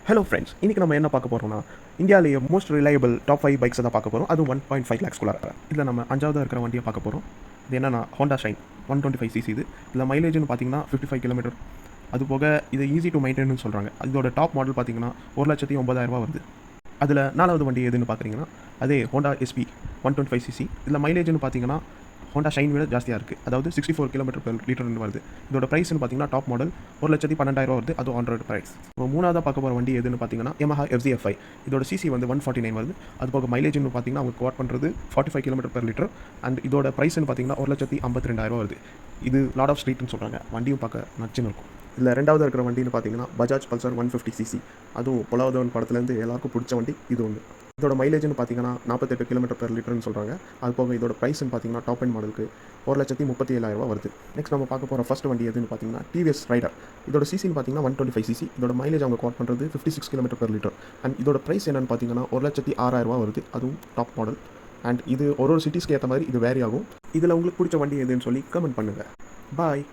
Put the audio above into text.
Hello friends, இன்றைக்கி நம்ம என்ன பார்க்க போகிறோம்னா இந்தியாவிலேயே மோஸ்ட் ரிலையபிள் டாப் 5 பைக்ஸை தான் பார்க்க போகிறோம். அதுவும் 1.5 லேக்ஸ்குள்ளார. இதில் நம்ம 5வது இருக்கிற வண்டியை பார்க்க போகிறோம். இது என்னன்னா ஹோண்டா ஷைன் 125cc. இதில் மைலேஜ்னு பார்த்தீங்கன்னா 55 கிலோமீட்டர். அது போக இது ஈஸி டு மெயின்டைன்னு சொல்கிறாங்க. இதோட டாப் மாடல் பார்த்தீங்கன்னா 1,09,000 வருது. அதில் 4வது வண்டி எதுன்னு பார்க்குறீங்கன்னா அதே ஹோண்டா எஸ்பி 125cc. இதில் மைலேஜ்னு பார்த்தீங்கன்னா ஹோண்டா ஷைன் விட ஜாஸ்தியாக இருக்குது. அதாவது 64 km/லிட்டர்னு வருது. இதோட ப்ரைஸ்னு பார்த்தீங்கன்னா டாப் மாடல் 1,12,000 வருது. அது ஆன் ரோட் ப்ரைஸ். இப்போ 3வது பார்க்க போகிற வண்டி எதுன்னு பார்த்தீங்கன்னா Yamaha FZF5. இதோட சிசி வந்து 149 வருது. அது போக மைலேஜ்னு பார்த்தீங்கன்னா அவங்க கோட் பண்ணுறது 45 km/லிட்டர். அண்ட் இதோட ப்ரைஸ்னு பார்த்தீங்கன்னா 1,52,000 வருது. இது லாட் ஆஃப் ஸ்ட்ரீட்னு சொல்கிறாங்க. வண்டியும் பார்க்க நச்சுன்னு இருக்கும். இல்லை 2வது இருக்கிற வண்டின்னு பார்த்தீங்கன்னா பஜாஜ் பல்சர் 150cc. அதுவும் பொலாவதவன் படத்துலேருந்து எல்லாருக்கும் பிடிச்ச வண்டி இது ஒன்று. இதோட மைலேஜ்னு பார்த்தீங்கன்னா 48 km/லிட்டர்னு சொல்கிறாங்க. அது போக இதோட ப்ரைஸ்னு பார்த்தீங்கன்னா டாப் அண்ட் மாடலுக்கு 1,37,000 வருது. நெக்ஸ்ட் நம்ம பார்க்க போகிற ஃபர்ஸ்ட் வண்டி எதுன்னு பார்த்தீங்கன்னா டிவிஎஸ் ரைடர். இதோட சிசின்னு பார்த்தீங்கன்னா 125cc. இதோட மைலேஜ் அவங்க கோட் பண்ணுறது 56 km/லிட்டர். அண்ட் இதோட ப்ரைஸ் என்னென்னு பார்த்தீங்கன்னா 1,06,000 வருது. அதுவும் டாப் மாடல். அண்ட் இது ஒரு சிட்டிஸ்க்கு ஏற்ற மாதிரி இது வேரி ஆகும். இதில் உங்களுக்கு பிடிச்ச வண்டி எதுன்னு சொல்லி கமெண்ட் பண்ணுங்கள். பாய்.